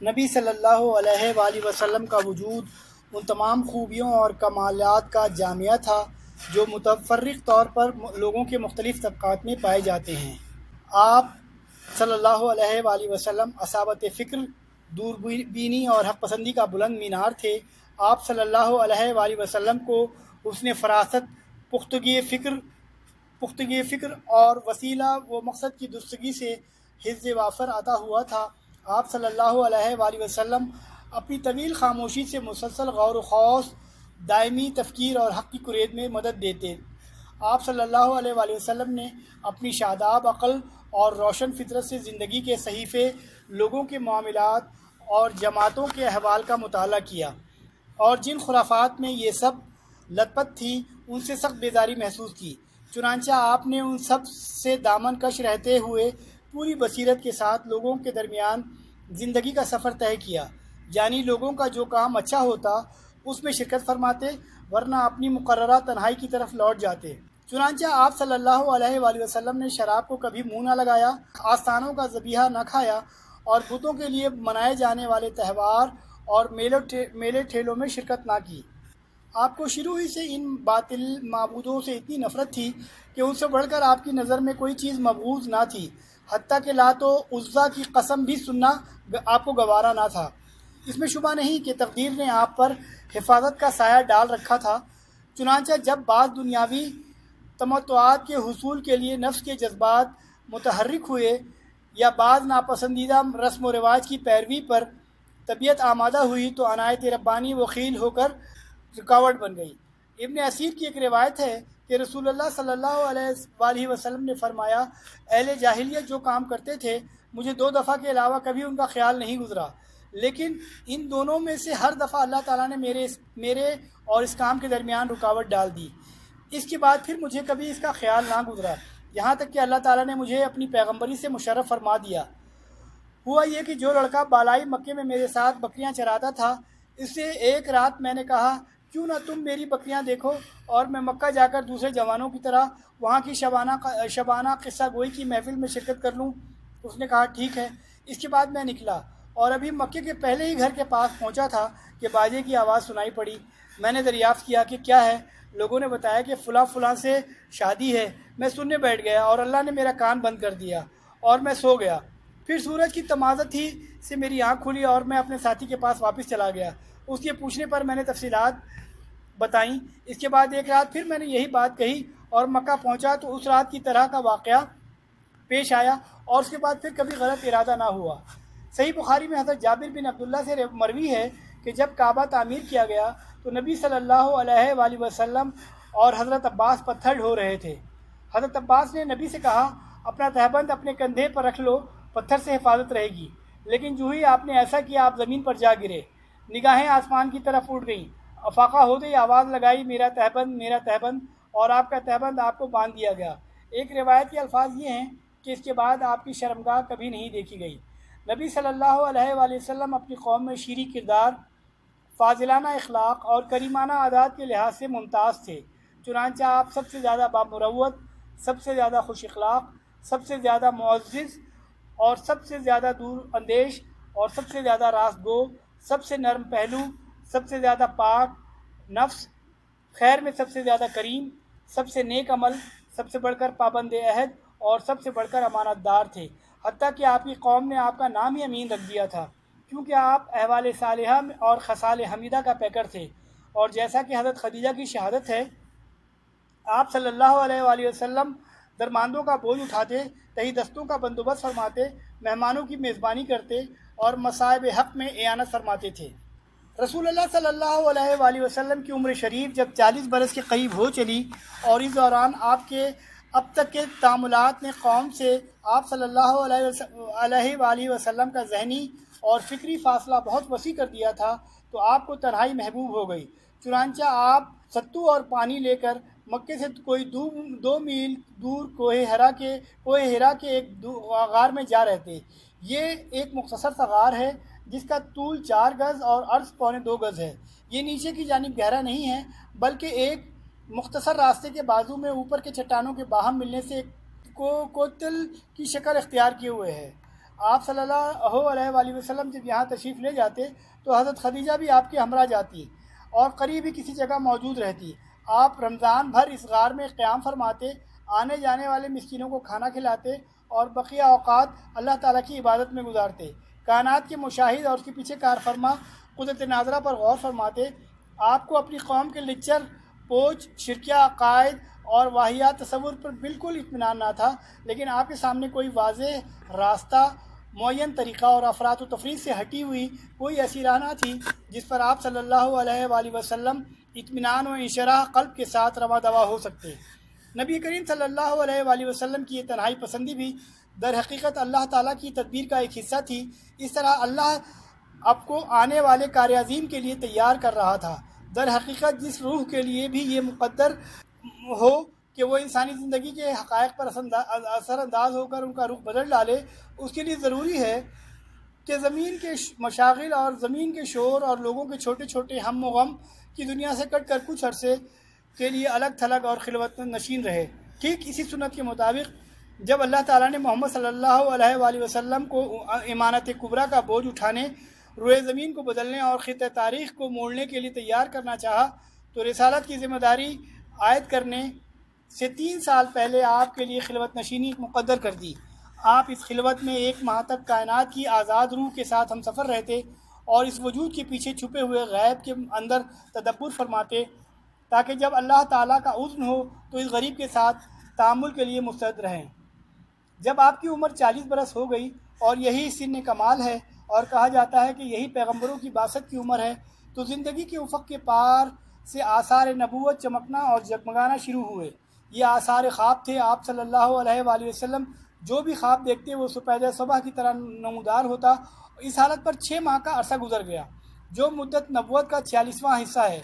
نبی صلی اللہ علیہ وآلہ وسلم کا وجود ان تمام خوبیوں اور کمالات کا جامعہ تھا جو متفرق طور پر لوگوں کے مختلف طبقات میں پائے جاتے ہیں۔ آپ صلی اللہ علیہ وآلہ وسلم اصابت فکر، دور بینی اور حق پسندی کا بلند مینار تھے۔ آپ صلی اللہ علیہ وآلہ وسلم کو حسن فراست، پختگی فکر اور وسیلہ و مقصد کی درستگی سے حفظ وافر عطا ہوا تھا۔ آپ صلی اللہ علیہ وآلہ وسلم اپنی طویل خاموشی سے مسلسل غور و خوض، دائمی تفکیر اور حق کی کرید میں مدد دیتے۔ آپ صلی اللہ علیہ وآلہ وسلم نے اپنی شاداب عقل اور روشن فطرت سے زندگی کے صحیفے، لوگوں کے معاملات اور جماعتوں کے احوال کا مطالعہ کیا، اور جن خرافات میں یہ سب لت پت تھی ان سے سخت بیزاری محسوس کی۔ چنانچہ آپ نے ان سب سے دامن کش رہتے ہوئے پوری بصیرت کے ساتھ لوگوں کے درمیان زندگی کا سفر طے کیا، یعنی لوگوں کا جو کام اچھا ہوتا اس میں شرکت فرماتے، ورنہ اپنی مقررہ تنہائی کی طرف لوٹ جاتے۔ چنانچہ آپ صلی اللہ علیہ وآلہ وسلم نے شراب کو کبھی منہ نہ لگایا، آستانوں کا ذبیحہ نہ کھایا، اور بتوں کے لیے منائے جانے والے تہوار اور میلے ٹھیلوں میں شرکت نہ کی۔ آپ کو شروع ہی سے ان باطل معبودوں سے اتنی نفرت تھی کہ ان سے بڑھ کر آپ کی نظر میں کوئی چیز مبغوض نہ تھی، حتیٰ کہ لات و عزیٰ کی قسم بھی سننا آپ کو گوارا نہ تھا۔ اس میں شبہ نہیں کہ تقدیر نے آپ پر حفاظت کا سایہ ڈال رکھا تھا۔ چنانچہ جب بعض دنیاوی تمتعات کے حصول کے لیے نفس کے جذبات متحرک ہوئے، یا بعض ناپسندیدہ رسم و رواج کی پیروی پر طبیعت آمادہ ہوئی، تو عنایت ربانی وخیل ہو کر رکاوٹ بن گئی۔ ابن اسیر کی ایک روایت ہے کہ رسول اللہ صلی اللہ علیہ وآلہ وسلم نے فرمایا، اہل جاہلیت جو کام کرتے تھے مجھے 2 دفعہ کے علاوہ کبھی ان کا خیال نہیں گزرا، لیکن ان دونوں میں سے ہر دفعہ اللہ تعالیٰ نے میرے اور اس کام کے درمیان رکاوٹ ڈال دی۔ اس کے بعد پھر مجھے کبھی اس کا خیال نہ گزرا، یہاں تک کہ اللہ تعالیٰ نے مجھے اپنی پیغمبری سے مشرف فرما دیا۔ ہوا یہ کہ جو لڑکا بالائی مکے میں میرے ساتھ بکریاں چراتا تھا، اس سے ایک رات میں نے کہا، کیوں نہ تم میری بکریاں دیکھو اور میں مکہ جا کر دوسرے جوانوں کی طرح وہاں کی شبانہ قصہ گوئی کی محفل میں شرکت کر لوں۔ اس نے کہا ٹھیک ہے۔ اس کے بعد میں نکلا اور ابھی مکے کے پہلے ہی گھر کے پاس پہنچا تھا کہ باجے کی آواز سنائی پڑی۔ میں نے دریافت کیا کہ کیا ہے؟ لوگوں نے بتایا کہ فلاں سے شادی ہے۔ میں سننے بیٹھ گیا اور اللہ نے میرا کان بند کر دیا اور میں سو گیا۔ پھر سورج کی تمازت ہی سے میری آنکھ کھلی اور میں اپنے ساتھی کے پاس واپس چلا گیا۔ اس کے پوچھنے پر میں نے تفصیلات بتائیں۔ اس کے بعد ایک رات پھر میں نے یہی بات کہی اور مکہ پہنچا تو اس رات کی طرح کا واقعہ پیش آیا، اور اس کے بعد پھر کبھی غلط ارادہ نہ ہوا۔ صحیح بخاری میں حضرت جابر بن عبداللہ سے مروی ہے کہ جب کعبہ تعمیر کیا گیا تو نبی صلی اللہ علیہ وآلہ وسلم اور حضرت عباس پتھر ڈھو رہے تھے۔ حضرت عباس نے نبی سے کہا، اپنا تہبند اپنے کندھے پر رکھ لو، پتھر سے حفاظت رہے گی۔ لیکن جو ہی آپ نے ایسا کیا آپ زمین پر جا گرے، نگاہیں آسمان کی طرف اٹھ گئیں، افاقہ ہوتے ہی آواز لگائی، میرا تہبند، میرا تہبند، اور آپ کا تہبند آپ کو باندھ دیا گیا۔ ایک روایت کے الفاظ یہ ہیں کہ اس کے بعد آپ کی شرمگاہ کبھی نہیں دیکھی گئی۔ نبی صلی اللہ علیہ وآلہ وسلم اپنی قوم میں شیریں کردار، فاضلانہ اخلاق اور کریمانہ عادات کے لحاظ سے ممتاز تھے۔ چنانچہ آپ سب سے زیادہ بامروت، سب سے زیادہ خوش اخلاق، سب سے زیادہ معزز اور سب سے زیادہ دور اندیش اور سب سے زیادہ راست گو، سب سے نرم پہلو، سب سے زیادہ پاک نفس، خیر میں سب سے زیادہ کریم، سب سے نیک عمل، سب سے بڑھ کر پابند عہد اور سب سے بڑھ کر امانت دار تھے۔ حتیٰ کہ آپ کی قوم نے آپ کا نام ہی امین رکھ دیا تھا، کیونکہ آپ احوال صالحہ اور خصال حمیدہ کا پیکر تھے۔ اور جیسا کہ حضرت خدیجہ کی شہادت ہے، آپ صلی اللہ علیہ وآلہ وسلم درماندوں کا بوجھ اٹھاتے، تہی دستوں کا بندوبست فرماتے، مہمانوں کی میزبانی کرتے اور مصائب حق میں اعانت فرماتے تھے۔ رسول اللہ صلی اللہ علیہ وآلہ وسلم کی عمر شریف جب 40 برس کے قریب ہو چلی، اور اس دوران آپ کے اب تک کے تعاملات نے قوم سے آپ صلی اللہ علیہ وآلہ وسلم کا ذہنی اور فکری فاصلہ بہت وسیع کر دیا تھا، تو آپ کو تنہائی محبوب ہو گئی۔ چنانچہ آپ ستو اور پانی لے کر مکے سے کوئی 2 میل دور کوہ ہرا کے ایک غار میں جا رہتے۔ یہ ایک مختصر سا غار ہے جس کا طول 4 گز اور عرض 2.25 گز ہے۔ یہ نیچے کی جانب گہرا نہیں ہے، بلکہ ایک مختصر راستے کے بازو میں اوپر کے چٹانوں کے باہم ملنے سے کوتل کی شکل اختیار کیے ہوئے ہے۔ آپ صلی اللہ علیہ وآلہ وسلم جب یہاں تشریف لے جاتے تو حضرت خدیجہ بھی آپ کے ہمراہ جاتی اور قریب ہی کسی جگہ موجود رہتی۔ آپ رمضان بھر اس غار میں قیام فرماتے، آنے جانے والے مسکینوں کو کھانا کھلاتے اور بقیہ اوقات اللہ تعالیٰ کی عبادت میں گزارتے۔ کائنات کے مشاہد اور اس کے پیچھے کار فرما قدرت ناظرہ پر غور فرماتے۔ آپ کو اپنی قوم کے لچر پوچ، شرکیہ عقائد اور واہیات تصور پر بالکل اطمینان نہ تھا، لیکن آپ کے سامنے کوئی واضح راستہ، معین طریقہ اور افراط و تفریط سے ہٹی ہوئی کوئی ایسی راہ نہ تھی جس پر آپ صلی اللہ علیہ وآلہ وسلم اطمینان و انشراح قلب کے ساتھ رواں دواں ہو سکتے۔ نبی کریم صلی اللہ علیہ وآلہ وسلم کی یہ تنہائی پسندی بھی در حقیقت اللہ تعالیٰ کی تدبیر کا ایک حصہ تھی۔ اس طرح اللہ آپ کو آنے والے کار عظیم کے لیے تیار کر رہا تھا۔ در حقیقت جس روح کے لیے بھی یہ مقدر ہو کہ وہ انسانی زندگی کے حقائق پر اثر انداز ہو کر ان کا رخ بدل ڈالے، اس کے لیے ضروری ہے کہ زمین کے مشاغل اور زمین کے شور اور لوگوں کے چھوٹے چھوٹے ہم و غم کی دنیا سے کٹ کر کچھ عرصے کے لیے الگ تھلگ اور خلوت نشین رہے۔ ٹھیک اسی سنت کے مطابق جب اللہ تعالیٰ نے محمد صلی اللہ علیہ وآلہ وسلم کو امانت کبریٰ کا بوجھ اٹھانے، روئے زمین کو بدلنے اور خطۂ تاریخ کو موڑنے کے لیے تیار کرنا چاہا تو رسالت کی ذمہ داری عائد کرنے سے 3 سال پہلے آپ کے لیے خلوت نشینی مقدر کر دی۔ آپ اس خلوت میں 1 ماہ تک کائنات کی آزاد روح کے ساتھ ہم سفر رہتے اور اس وجود کے پیچھے چھپے ہوئے غیب کے اندر تدبر فرماتے تاکہ جب اللہ تعالیٰ کا اذن ہو تو اس غریب کے ساتھ تعامل کے لیے مستعد رہیں۔ جب آپ کی عمر 40 برس ہو گئی اور یہی سن کمال ہے اور کہا جاتا ہے کہ یہی پیغمبروں کی بعثت کی عمر ہے، تو زندگی کے افق کے پار سے آثار نبوت چمکنا اور جگمگانا شروع ہوئے۔ یہ آثار خواب تھے۔ آپ صلی اللہ علیہ وآلہ وسلم جو بھی خواب دیکھتے وہ سپیدہ صبح کی طرح نمودار ہوتا۔ اس حالت پر 6 ماہ کا عرصہ گزر گیا، جو مدت نبوت کا 46واں حصہ ہے،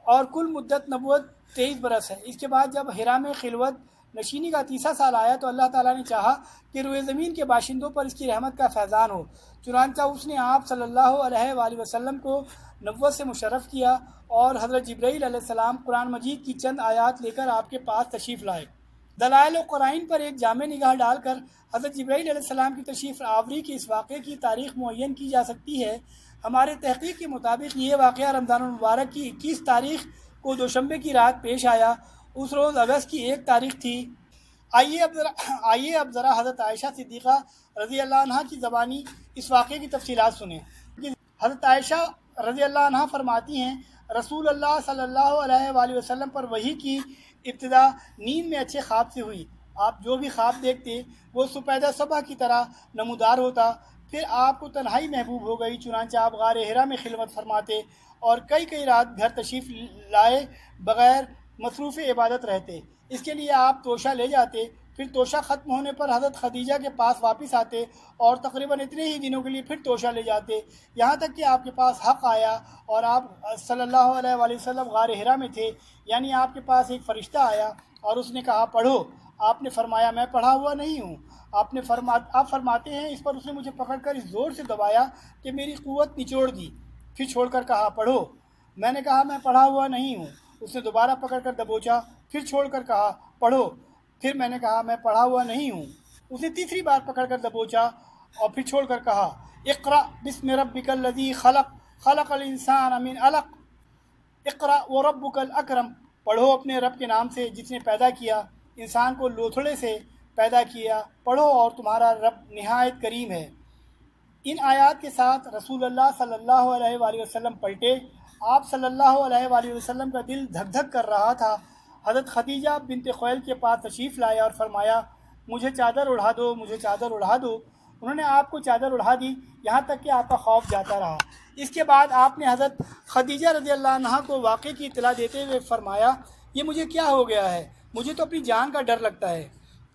اور کل مدت نبوت 23 برس ہے۔ اس کے بعد جب حرا میں خلوت نشینی کا 30واں سال آیا تو اللہ تعالیٰ نے چاہا کہ روئے زمین کے باشندوں پر اس کی رحمت کا فیضان ہو، چنانچہ اس نے آپ صلی اللہ علیہ وآلہ وسلم کو نبوت سے مشرف کیا اور حضرت جبرائیل علیہ السلام قرآن مجید کی چند آیات لے کر آپ کے پاس تشریف لائے۔ دلائل و قرائن پر ایک جامع نگاہ ڈال کر حضرت جبرائیل علیہ السلام کی تشریف آوری کے اس واقعے کی تاریخ معین کی جا سکتی ہے۔ ہمارے تحقیق کے مطابق یہ واقعہ رمضان المبارک کی 21 تاریخ کو دوشنبے کی رات پیش آیا۔ اس روز اگست کی 1 تاریخ تھی۔ آئیے اب ذرا حضرت عائشہ صدیقہ رضی اللہ عنہ کی زبانی اس واقعے کی تفصیلات سنیں۔ حضرت عائشہ رضی اللہ عنہ فرماتی ہیں، رسول اللہ صلی اللہ علیہ وآلہ وسلم پر وحی کی ابتدا نیند میں اچھے خواب سے ہوئی۔ آپ جو بھی خواب دیکھتے وہ سپیدہ صبح کی طرح نمودار ہوتا۔ پھر آپ کو تنہائی محبوب ہو گئی، چنانچہ آپ غار حرا میں خلوت فرماتے اور کئی رات گھر تشریف لائے بغیر مصروف عبادت رہتے۔ اس کے لیے آپ توشہ لے جاتے، پھر توشہ ختم ہونے پر حضرت خدیجہ کے پاس واپس آتے اور تقریباً اتنے ہی دنوں کے لیے پھر توشہ لے جاتے، یہاں تک کہ آپ کے پاس حق آیا اور آپ صلی اللہ علیہ وآلہ وسلم غار حرا میں تھے، یعنی آپ کے پاس ایک فرشتہ آیا اور اس نے کہا پڑھو۔ آپ نے فرمایا میں پڑھا ہوا نہیں ہوں۔ آپ فرماتے ہیں اس پر اس نے مجھے پکڑ کر اس زور سے دبایا کہ میری قوت نچوڑ دی، پھر چھوڑ کر کہا پڑھو۔ میں نے کہا میں پڑھا ہوا نہیں ہوں۔ اس نے دوبارہ پکڑ کر دبوچا، پھر چھوڑ کر کہا پڑھو۔ پھر میں نے کہا میں پڑھا ہوا نہیں ہوں۔ اس نے تیسری بار پکڑ کر دبوچا اور پھر چھوڑ کر کہا اقرأ بسم ربک الذی خلق خلق الانسان من علق اقرأ وربک الاکرم، پڑھو اپنے رب کے نام سے جس نے پیدا کیا انسان کو لوتھڑے سے پیدا کیا، پڑھو اور تمہارا رب نہایت کریم ہے۔ ان آیات کے ساتھ رسول اللہ صلی اللہ علیہ وآلہ وسلم پلٹے۔ آپ صلی اللہ علیہ وآلہ وسلم کا دل دھک دھک کر رہا تھا۔ حضرت خدیجہ بنت خویلد کے پاس تشریف لائے اور فرمایا مجھے چادر اڑا دو، مجھے چادر اڑا دو۔ انہوں نے آپ کو چادر اڑا دی، یہاں تک کہ آپ کا خوف جاتا رہا۔ اس کے بعد آپ نے حضرت خدیجہ رضی اللہ عنہ کو واقعے کی اطلاع دیتے ہوئے فرمایا یہ مجھے کیا ہو گیا ہے، مجھے تو اپنی جان کا ڈر لگتا ہے۔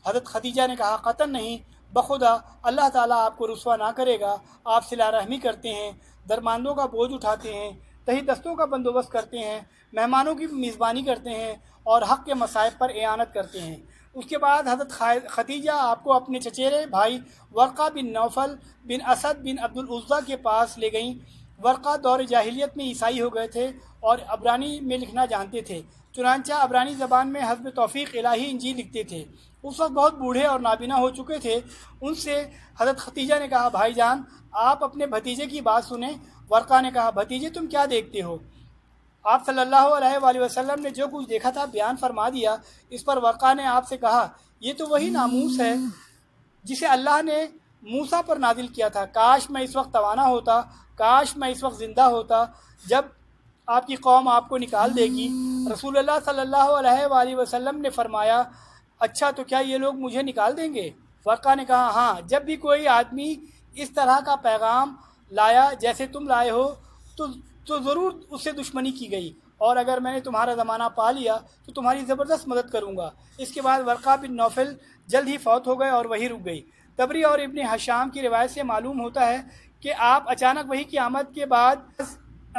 حضرت خدیجہ نے کہا قطعاً نہیں، بخدا اللہ تعالیٰ آپ کو رسوا نہ کرے گا۔ آپ صلہ رحمی کرتے ہیں، درماندوں کا بوجھ اٹھاتے ہیں، تہی دستوں کا بندوبست کرتے ہیں، مہمانوں کی میزبانی کرتے ہیں اور حق کے مصائب پر اعانت کرتے ہیں۔ اس کے بعد حضرت خدیجہ آپ کو اپنے چچیرے بھائی ورقہ بن نوفل بن اسد بن عبد العزیٰ کے پاس لے گئیں۔ ورقہ دور جاہلیت میں عیسائی ہو گئے تھے اور عبرانی میں لکھنا جانتے تھے، چنانچہ عبرانی زبان میں حسب توفیق الہی انجیل لکھتے تھے۔ اس وقت بہت بوڑھے اور نابینا ہو چکے تھے۔ ان سے حضرت ختیجہ نے کہا بھائی جان آپ اپنے بھتیجے کی بات سنیں۔ ورقہ نے کہا بھتیجے تم کیا دیکھتے ہو؟ آپ صلی اللہ علیہ وآلہ وسلم نے جو کچھ دیکھا تھا بیان فرما دیا۔ اس پر ورقہ نے آپ سے کہا یہ تو وہی ناموس ہے جسے اللہ نے موسیٰ پر نازل کیا تھا۔ کاش میں اس وقت توانا ہوتا، کاش میں اس وقت زندہ ہوتا جب آپ کی قوم آپ کو نکال دے گی۔ رسول اللہ صلی اللہ علیہ وآلہ وسلم نے فرمایا اچھا تو کیا یہ لوگ مجھے نکال دیں گے؟ ورقہ نے کہا ہاں، جب بھی کوئی آدمی اس طرح کا پیغام لایا جیسے تم لائے ہو تو ضرور اس سے دشمنی کی گئی، اور اگر میں نے تمہارا زمانہ پا لیا تو تمہاری زبردست مدد کروں گا۔ اس کے بعد ورقہ بن نوفل جلد ہی فوت ہو گئے اور وہی رک گئی۔ طبری اور ابن حشام کی روایت سے معلوم ہوتا ہے کہ آپ اچانک وحی کی آمد کے بعد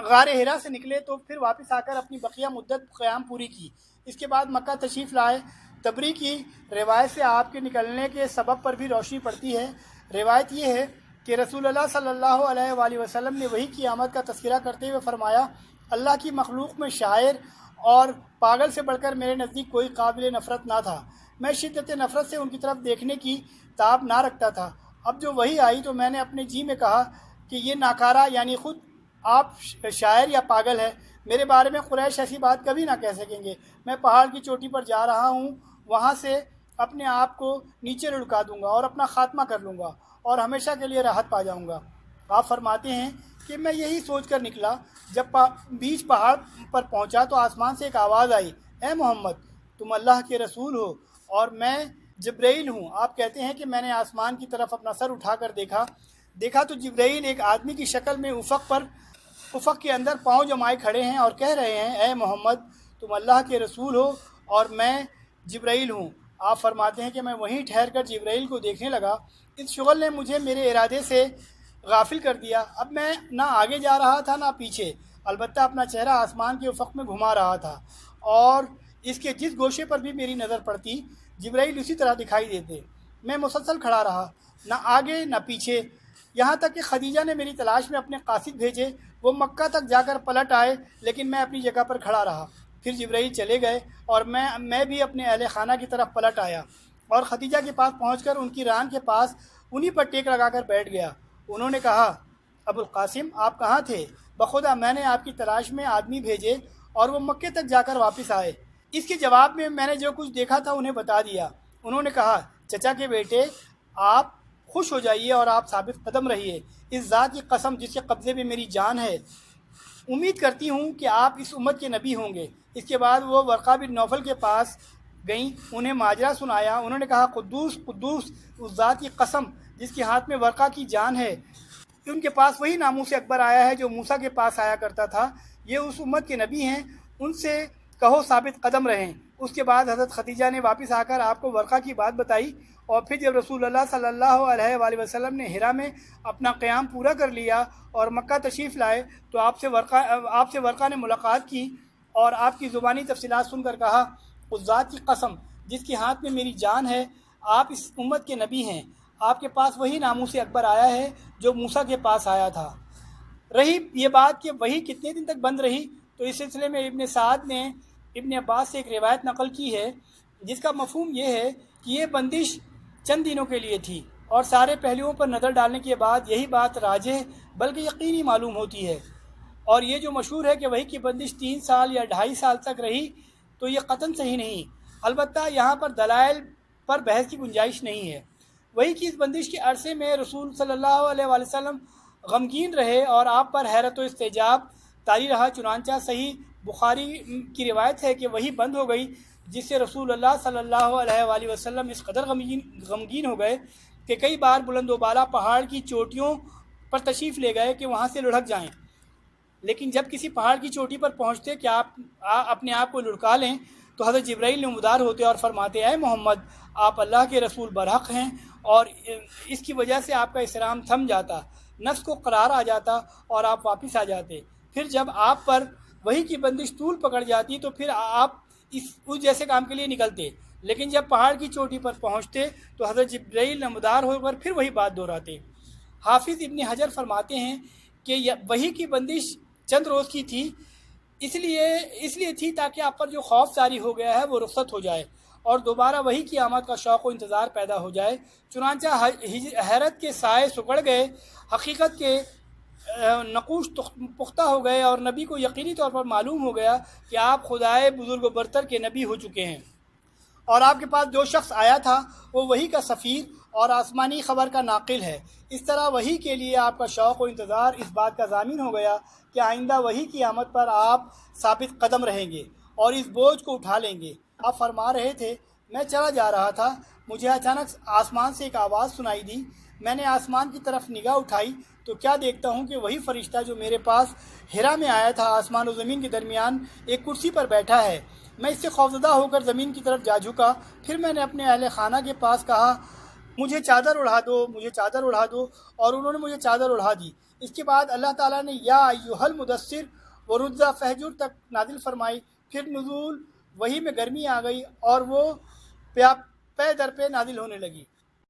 غار حرا سے نکلے تو پھر واپس آ کر اپنی بقیہ مدت قیام پوری کی۔ اس کے بعد مکہ تشریف لائے۔ طبری کی روایت سے آپ کے نکلنے کے سبب پر بھی روشنی پڑتی ہے۔ روایت یہ ہے کہ رسول اللہ صلی اللہ علیہ وآلہ وسلم نے وحی کی آمد کا تذکرہ کرتے ہوئے فرمایا اللہ کی مخلوق میں شاعر اور پاگل سے بڑھ کر میرے نزدیک کوئی قابل نفرت نہ تھا۔ میں شدت نفرت سے ان کی طرف دیکھنے کی تاب نہ رکھتا تھا۔ اب جو وحی آئی تو میں نے اپنے جی میں کہا کہ یہ ناکارہ یعنی خود آپ شاعر یا پاگل ہے، میرے بارے میں قریش ایسی بات کبھی نہ کہہ سکیں گے۔ میں پہاڑ کی چوٹی پر جا رہا ہوں، وہاں سے اپنے آپ کو نیچے لڑکا دوں گا اور اپنا خاتمہ کر لوں گا اور ہمیشہ کے لیے راحت پا جاؤں گا۔ آپ فرماتے ہیں کہ میں یہی سوچ کر نکلا، جب بیچ پہاڑ پر پہنچا تو آسمان سے ایک آواز آئی اے محمد تم اللہ کے رسول ہو اور میں جبرائیل ہوں۔ آپ کہتے ہیں کہ میں نے آسمان کی طرف اپنا سر اٹھا کر دیکھا تو جبرائیل ایک آدمی کی شکل میں افق کے اندر پاؤں جمائے کھڑے ہیں اور کہہ رہے ہیں اے محمد تم اللہ کے رسول ہو اور میں جبرائیل ہوں۔ آپ فرماتے ہیں کہ میں وہیں ٹھہر کر جبرائیل کو دیکھنے لگا۔ اس شغل نے مجھے میرے ارادے سے غافل کر دیا۔ اب میں نہ آگے جا رہا تھا نہ پیچھے، البتہ اپنا چہرہ آسمان کے افق میں گھما رہا تھا اور اس کے جس گوشے پر بھی میری نظر پڑتی جبرائیل اسی طرح دکھائی دیتے۔ میں مسلسل کھڑا رہا، نہ آگے نہ پیچھے، یہاں تک کہ خدیجہ نے میری تلاش میں اپنے قاصد بھیجے۔ وہ مکہ تک جا کر پلٹ آئے لیکن میں اپنی جگہ پر کھڑا رہا۔ پھر جبرائیل چلے گئے اور میں بھی اپنے اہل خانہ کی طرف پلٹ آیا اور خدیجہ کے پاس پہنچ کر ان کی ران کے پاس انہی پر ٹیک لگا کر بیٹھ گیا۔ انہوں نے کہا ابو القاسم آپ کہاں تھے؟ بخدا میں نے آپ کی تلاش میں آدمی بھیجے اور وہ مکے تک جا کر واپس آئے۔ اس کے جواب میں نے جو کچھ دیکھا تھا انہیں بتا دیا۔ انہوں نے کہا چچا کے بیٹے آپ خوش ہو جائیے اور آپ ثابت قدم رہیے، اس ذات کی قسم جس کے قبضے میں میری جان ہے، امید کرتی ہوں کہ آپ اس امت کے نبی ہوں گے۔ اس کے بعد وہ ورقہ بن نوفل کے پاس گئیں، انہیں ماجرا سنایا۔ انہوں نے کہا قدوس قدوس اس ذات کی قسم جس کے ہاتھ میں ورقہ کی جان ہے، ان کے پاس وہی ناموس اکبر آیا ہے جو موسیٰ کے پاس آیا کرتا تھا، یہ اس امت کے نبی ہیں، ان سے کہو ثابت قدم رہیں۔ اس کے بعد حضرت خدیجہ نے واپس آ کر آپ کو ورقہ کی بات بتائی اور پھر جب رسول اللہ صلی اللہ علیہ وآلہ وسلم نے حرا میں اپنا قیام پورا کر لیا اور مکہ تشریف لائے تو آپ سے ورقہ نے ملاقات کی اور آپ کی زبانی تفصیلات سن کر کہا اس ذات کی قسم جس کے ہاتھ میں میری جان ہے، آپ اس امت کے نبی ہیں، آپ کے پاس وہی ناموس اکبر آیا ہے جو موسیٰ کے پاس آیا تھا۔ رہی یہ بات کہ وہی کتنے دن تک بند رہی، تو اس سلسلے میں ابن سعد نے ابن عباس سے ایک روایت نقل کی ہے جس کا مفہوم یہ ہے کہ یہ بندش چند دنوں کے لیے تھی اور سارے پہلوؤں پر نظر ڈالنے کے بعد یہی بات راجح بلکہ یقینی معلوم ہوتی ہے۔ اور یہ جو مشہور ہے کہ وہی کی بندش 3 سال یا 2.5 سال تک رہی تو یہ قطعاً صحیح نہیں، البتہ یہاں پر دلائل پر بحث کی گنجائش نہیں ہے۔ وہی کی اس بندش کے عرصے میں رسول صلی اللہ علیہ وآلہ وسلم غمگین رہے اور آپ پر حیرت و استعجاب طاری رہا، چنانچہ صحیح بخاری کی روایت ہے کہ وہی بند ہو گئی جس سے رسول اللہ صلی اللہ علیہ وآلہ وسلم اس قدر غمگین ہو گئے کہ کئی بار بلند و بالا پہاڑ کی چوٹیوں پر تشریف لے گئے کہ وہاں سے لڑھک جائیں، لیکن جب کسی پہاڑ کی چوٹی پر پہنچتے کہ آپ اپنے آپ کو لڑکا لیں تو حضرت جبرائیل نمودار ہوتے اور فرماتے اے محمد آپ اللہ کے رسول برحق ہیں، اور اس کی وجہ سے آپ کا احترام تھم جاتا، نفس کو قرار آ جاتا اور آپ واپس آ جاتے۔ پھر جب آپ پر وہی کی بندش طول پکڑ جاتی تو پھر آپ اس جیسے کام کے لیے نکلتے، لیکن جب پہاڑ کی چوٹی پر پہنچتے تو حضرت جبرائیل نمودار ہو کر پھر وہی بات دہراتے۔ حافظ ابن حجر فرماتے ہیں کہ وہی کی بندش چند روز کی تھی، اس لیے تھی تاکہ آپ پر جو خوف طاری ہو گیا ہے وہ رخصت ہو جائے اور دوبارہ وہی کی آمد کا شوق و انتظار پیدا ہو جائے۔ چنانچہ حیرت کے سائے سکڑ گئے، حقیقت کے نقوش پختہ ہو گئے اور نبی کو یقینی طور پر معلوم ہو گیا کہ آپ خدائے بزرگ و برتر کے نبی ہو چکے ہیں، اور آپ کے پاس جو شخص آیا تھا وہ وہی کا سفیر اور آسمانی خبر کا ناقل ہے۔ اس طرح وہی کے لیے آپ کا شوق و انتظار اس بات کا ضامن ہو گیا کہ آئندہ وہی کی آمد پر آپ ثابت قدم رہیں گے اور اس بوجھ کو اٹھا لیں گے۔ آپ فرما رہے تھے، میں چلا جا رہا تھا، مجھے اچانک آسمان سے ایک آواز سنائی دی۔ میں نے آسمان کی طرف نگاہ اٹھائی تو کیا دیکھتا ہوں کہ وہی فرشتہ جو میرے پاس ہرا میں آیا تھا آسمان و زمین کے درمیان ایک کرسی پر بیٹھا ہے۔ میں اس سے خوفزدہ ہو کر زمین کی طرف جا جھکا، پھر میں نے اپنے اہل خانہ کے پاس کہا، مجھے چادر اڑا دو، مجھے چادر اڑا دو، اور انہوں نے مجھے چادر اڑا دی۔ اس کے بعد اللہ تعالیٰ نے یا ایھا المدثر ورجز فہجر تک نازل فرمائی، پھر نزول وہی میں گرمی آ گئی اور وہ پے در پہ نازل ہونے لگی۔